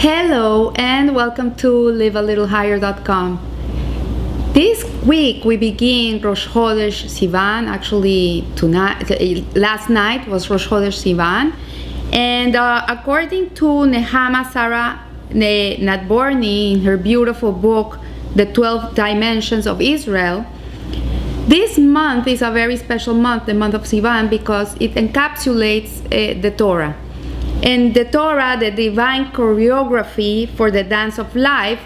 Hello and welcome to livealittlehigher.com. This week we begin Rosh Chodesh Sivan. Actually, last night was Rosh Chodesh Sivan, and according to Nehama Sarah Nadborny in her beautiful book, The 12 Dimensions of Israel, this month is a very special month, the month of Sivan, because it encapsulates the Torah. And the Torah, the divine choreography for the dance of life,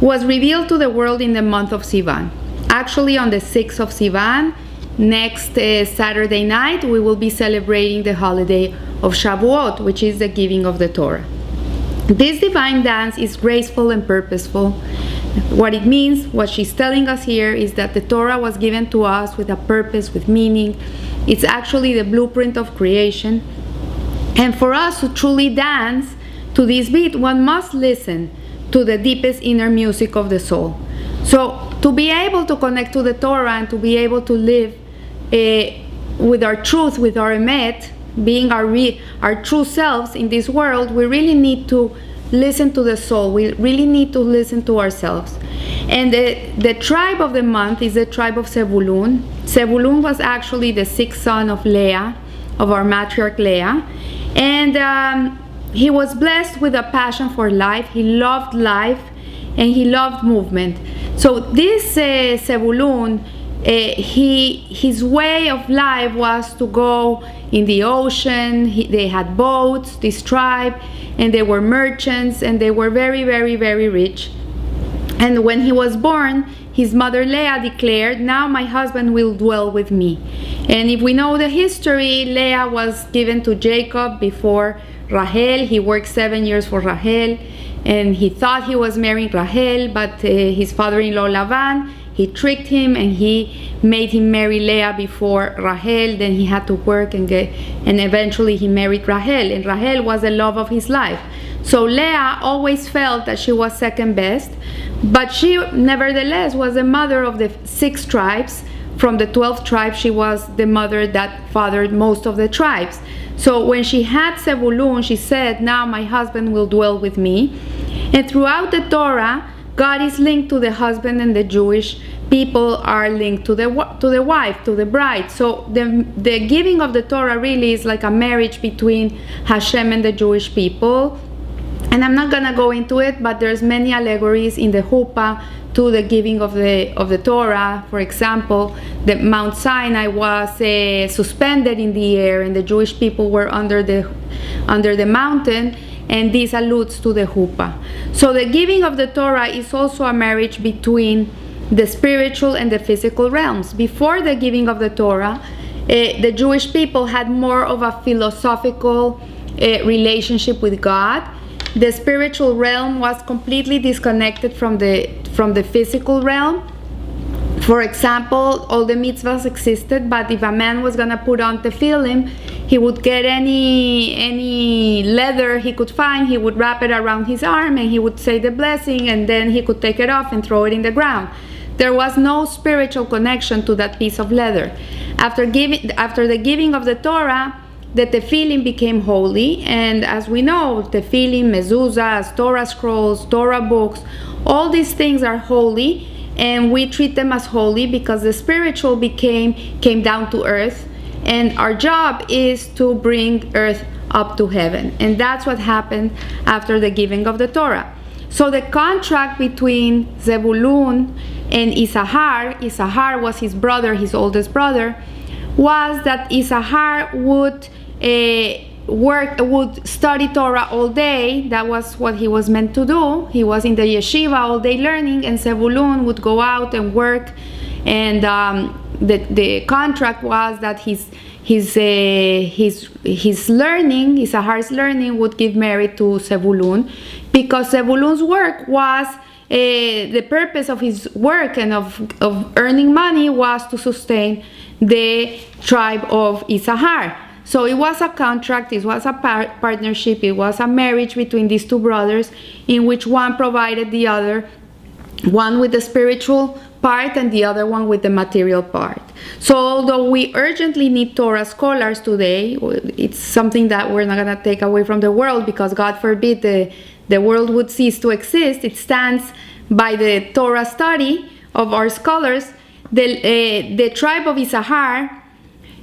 was revealed to the world in the month of Sivan. Actually, on the 6th of Sivan, next Saturday night, we will be celebrating the holiday of Shavuot, which is the giving of the Torah. This divine dance is graceful and purposeful. What it means, what she's telling us here, is that the Torah was given to us with a purpose, with meaning. It's actually the blueprint of creation. And for us to truly dance to this beat, one must listen to the deepest inner music of the soul. So to be able to connect to the Torah and to be able to live with our truth, with our emet, being our true selves in this world, we really need to listen to the soul. We really need to listen to ourselves. And the tribe of the month is the tribe of Zebulun. Zebulun was actually the sixth son of Leah, of our matriarch Leah. And he was blessed with a passion for life. He loved life and he loved movement. So this Zebulun, his way of life was to go in the ocean. They had boats, this tribe, and they were merchants, and they were very, very, very rich. And when he was born, his mother Leah declared, "Now my husband will dwell with me." And if we know the history, Leah was given to Jacob before Rahel. He worked 7 years for Rahel, and he thought he was marrying Rahel, but his father-in-law Lavan, he tricked him and he made him marry Leah before Rahel. Then he had to work and eventually he married Rahel, and Rahel was the love of his life. So Leah always felt that she was second best, but she nevertheless was the mother of the 6 tribes. From the 12th tribe, she was the mother that fathered most of the tribes. So when she had Zebulun, she said, "Now my husband will dwell with me." And throughout the Torah, God is linked to the husband, and the Jewish people are linked to the wife, to the bride. So the giving of the Torah really is like a marriage between Hashem and the Jewish people. And I'm not gonna go into it, but there's many allegories in the Huppah to the giving of the Torah. For example, the Mount Sinai was suspended in the air, and the Jewish people were under the mountain, and this alludes to the Huppah. So the giving of the Torah is also a marriage between the spiritual and the physical realms. Before the giving of the Torah, the Jewish people had more of a philosophical relationship with God. The spiritual realm was completely disconnected from the physical realm. For example, all the mitzvahs existed, but if a man was gonna put on tefillin, he would get any leather he could find, he would wrap it around his arm, and he would say the blessing, and then he could take it off and throw it in the ground. There was no spiritual connection to that piece of leather. After the giving of the Torah, the tefillin became holy, and as we know, tefillin, mezuzahs, Torah scrolls, Torah books, all these things are holy, and we treat them as holy because the spiritual came down to earth, and our job is to bring earth up to heaven. And that's what happened after the giving of the Torah. So the contract between Zebulun and Issachar was his brother, his oldest brother, was that Issachar would study Torah all day. That was what he was meant to do. He was in the yeshiva all day learning, and Zebulun would go out and work. And the contract was that his learning, Issachar's learning, would give merit to Zebulun, because Zebulun's work was the purpose of his work and of earning money was to sustain the tribe of Issachar. So it was a contract, it was a partnership, it was a marriage between these two brothers in which one provided the other one with the spiritual part and the other one with the material part. So although we urgently need Torah scholars today, it's something that we're not going to take away from the world, because God forbid the world would cease to exist. It stands by the Torah study of our scholars. The tribe of Issachar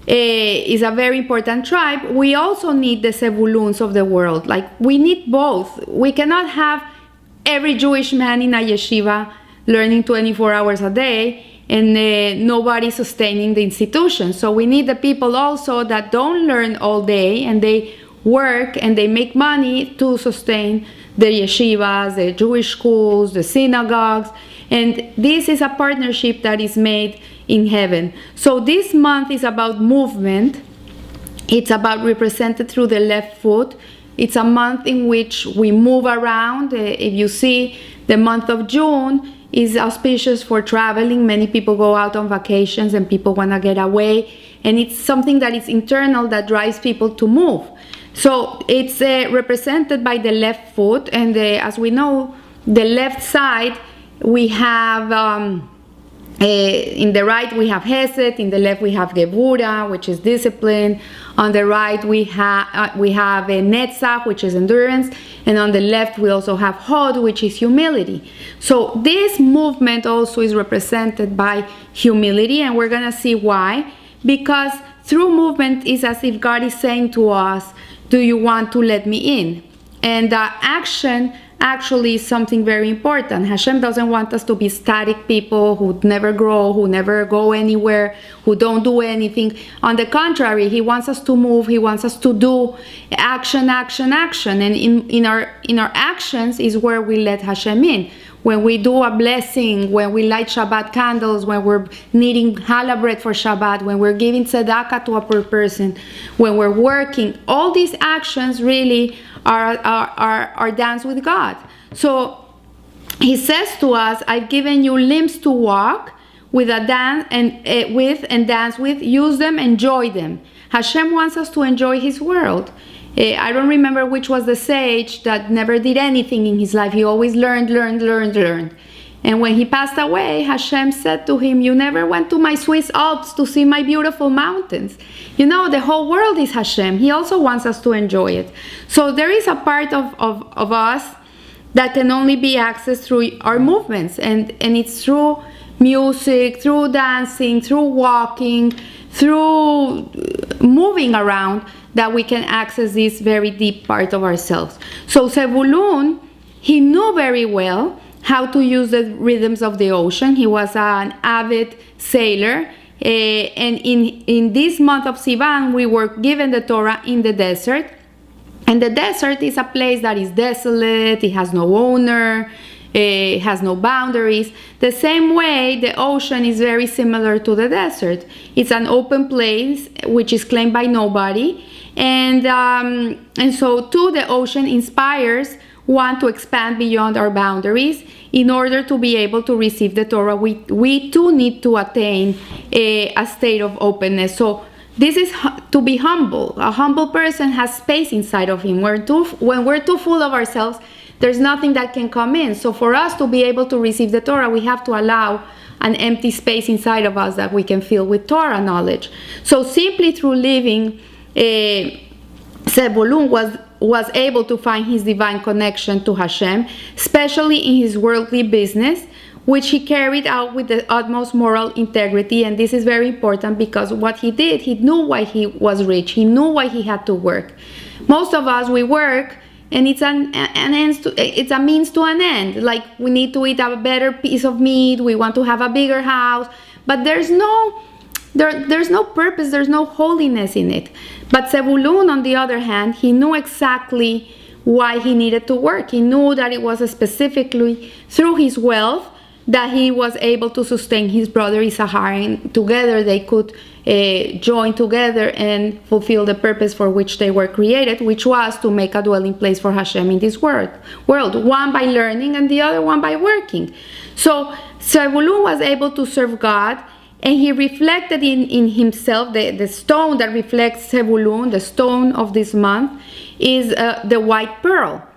is a very important tribe. We also need the Zebuluns of the world. Like, we need both. We cannot have every Jewish man in a yeshiva learning 24 hours a day and nobody sustaining the institution. So we need the people also that don't learn all day and they work and they make money to sustain the yeshivas, the Jewish schools, the synagogues. And this is a partnership that is made in heaven. So this month is about movement. It's about represented through the left foot. It's a month in which we move around. If you see, the month of June is auspicious for traveling. Many people go out on vacations and people want to get away. And it's something that is internal that drives people to move. So it's represented by the left foot. And as we know, the left side, we have, in the right we have Hesed, in the left we have Gevura, which is discipline. On the right we have Netzach, which is endurance, and on the left we also have Hod, which is humility. So this movement also is represented by humility, and we're gonna see why. Because through movement is as if God is saying to us, do you want to let me in? And action actually is something very important. Hashem doesn't want us to be static people who never grow, who never go anywhere, who don't do anything. On the contrary, He wants us to move. He wants us to do action, action, action. And in our actions is where we let Hashem in. When we do a blessing, when we light Shabbat candles, when we're kneading challah bread for Shabbat, when we're giving tzedakah to a poor person, when we're working, all these actions really are dance with God. So He says to us, I've given you limbs to walk with and dance with. Use them, enjoy them. Hashem wants us to enjoy His world. I don't remember which was the sage that never did anything in his life. He always learned. And when he passed away, Hashem said to him, you never went to my Swiss Alps to see my beautiful mountains. You know, the whole world is Hashem. He also wants us to enjoy it. So there is a part of us that can only be accessed through our movements. And it's through music, through dancing, through walking, through moving around that we can access this very deep part of ourselves. So Zebulun, he knew very well how to use the rhythms of the ocean. He was an avid sailor. And in this month of Sivan, we were given the Torah in the desert. And the desert is a place that is desolate, it has no owner, it has no boundaries. The same way, the ocean is very similar to the desert. It's an open place which is claimed by nobody. And so too, the ocean inspires one to expand beyond our boundaries. In order to be able to receive the Torah, we too need to attain a state of openness. So this is to be humble. A humble person has space inside of him. When we're too full of ourselves, there's nothing that can come in. So for us to be able to receive the Torah, we have to allow an empty space inside of us that we can fill with Torah knowledge. So simply through living, Zebulun was able to find his divine connection to Hashem, especially in his worldly business, which he carried out with the utmost moral integrity. And this is very important because what he did, he knew why he was rich. He knew why he had to work. Most of us, we work and it's it's a means to an end. Like, we need to eat a better piece of meat, we want to have a bigger house, but there's no purpose, there's no holiness in it. But Zebulun, on the other hand, he knew exactly why he needed to work. He knew that it was specifically through his wealth that he was able to sustain his brother Issachar, and together they could join together and fulfill the purpose for which they were created, which was to make a dwelling place for Hashem in this world. One by learning and the other one by working. So Zebulun was able to serve God, and he reflected in himself. The stone that reflects Zebulun, the stone of this month, is the white pearl.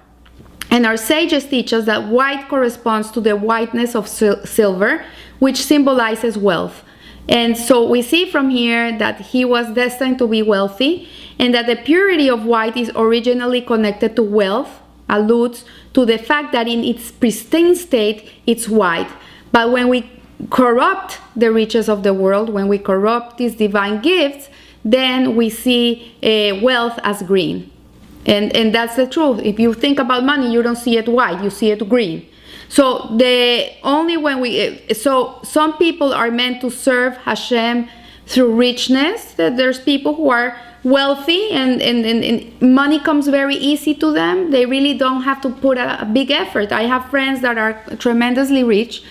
And our sages teach us that white corresponds to the whiteness of silver, which symbolizes wealth. And so we see from here that he was destined to be wealthy, and that the purity of white is originally connected to wealth, alludes to the fact that in its pristine state it's white. But when we corrupt the riches of the world, when we corrupt these divine gifts, then we see wealth as green. And that's the truth. If you think about money, you don't see it white, you see it green. So so some people are meant to serve Hashem through richness. That there's people who are wealthy and money comes very easy to them. They really don't have to put a big effort. I have friends that are tremendously rich,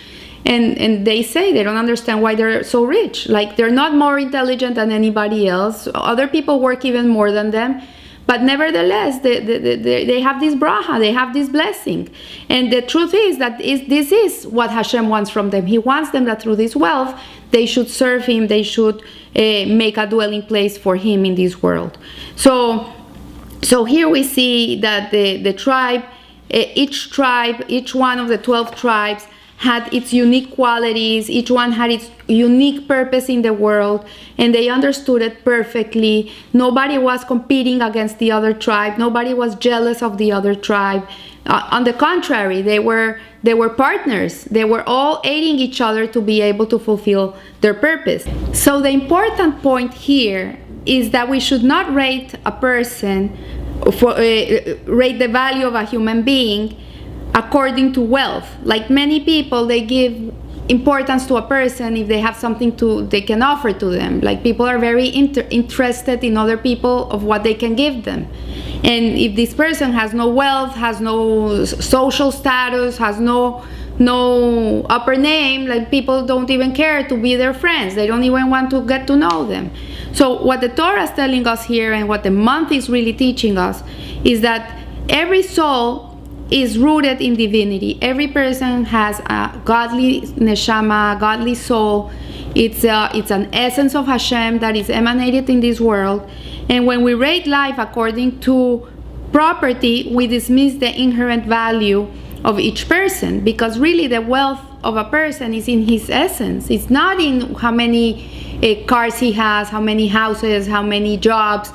and they say they don't understand why they're so rich. Like, they're not more intelligent than anybody else. Other people work even more than them. But nevertheless, they have this bracha, they have this blessing. And the truth is that this is what Hashem wants from them. He wants them that through this wealth, they should serve Him, they should make a dwelling place for Him in this world. So here we see that the tribe, each one of the 12 tribes had its unique qualities, each one had its unique purpose in the world, and they understood it perfectly. Nobody was competing against the other tribe, nobody was jealous of the other tribe. On the contrary, they were partners. They were all aiding each other to be able to fulfill their purpose. So the important point here is that we should not rate a person, rate the value of a human being according to wealth. Like, many people, they give importance to a person if they have something they can offer to them. Like, people are very interested in other people of what they can give them. And if this person has no wealth, has no social status, has no upper name, like, people don't even care to be their friends. They don't even want to get to know them. So what the Torah is telling us here, and what the month is really teaching us, is that every soul is rooted in divinity. Every person has a godly neshama, a godly soul. It's an essence of Hashem that is emanated in this world. And when we rate life according to property, we dismiss the inherent value of each person, because really the wealth of a person is in his essence. It's not in how many cars he has, how many houses, how many jobs.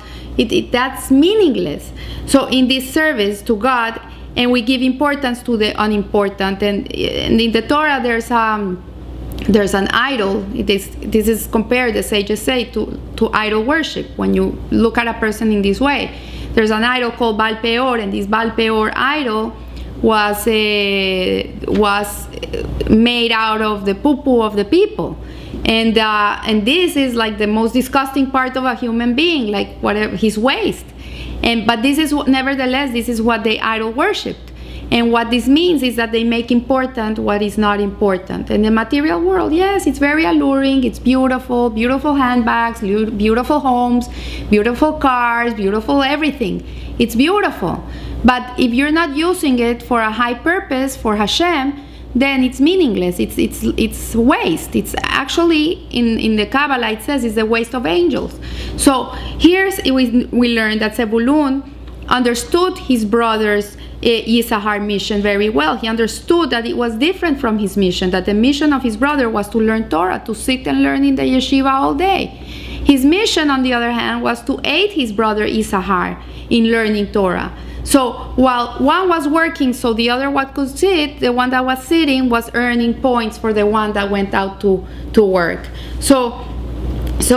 That's meaningless. So in this service to God, and we give importance to the unimportant. And in the Torah, there's an idol. This is compared, the sages say, to idol worship. When you look at a person in this way, there's an idol called Baal Peor, and this Baal Peor idol was made out of the poo-poo of the people. And this is like the most disgusting part of a human being, like whatever, his waste. But this is nevertheless, this is what they idol worshipped. And what this means is that they make important what is not important. In the material world, yes, it's very alluring, it's beautiful, beautiful handbags, beautiful homes, beautiful cars, beautiful everything. It's beautiful. But if you're not using it for a high purpose, for Hashem, then it's meaningless. It's waste. It's actually, in the Kabbalah, it says it's the waste of angels. So we learn that Zebulun understood his brother's Yisahar mission very well. He understood that it was different from his mission, that the mission of his brother was to learn Torah, to sit and learn in the yeshiva all day. His mission, on the other hand, was to aid his brother Yisahar in learning Torah. So while one was working so the other one could sit, the one that was sitting was earning points for the one that went out to work. So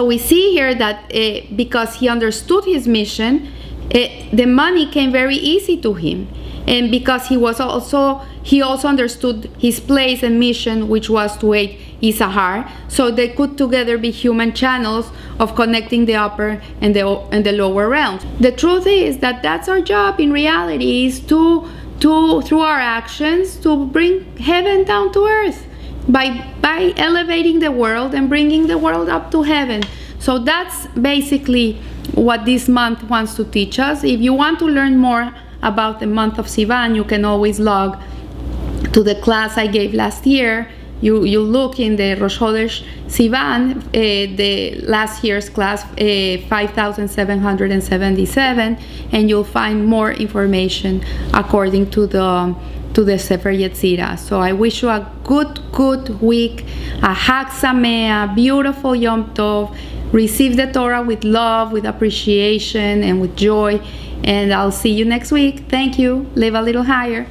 we see here that because he understood his mission, the money came very easy to him. And because he also understood his place and mission, which was to aid Yisahar, so they could together be human channels of connecting the upper and the lower realms. The truth is that that's our job in reality, is to through our actions to bring heaven down to earth by elevating the world and bringing the world up to heaven. So that's basically what this month wants to teach us. If you want to learn more about the month of Sivan, you can always log to the class I gave last year you look in the Rosh Chodesh Sivan, the last year's class 5777, and you'll find more information according to the Sefer Yetzirah. So I wish you a good week, a Hag Sameach, beautiful Yom Tov. Receive the Torah with love, with appreciation, and with joy. And I'll see you next week. Thank you. Live a little higher.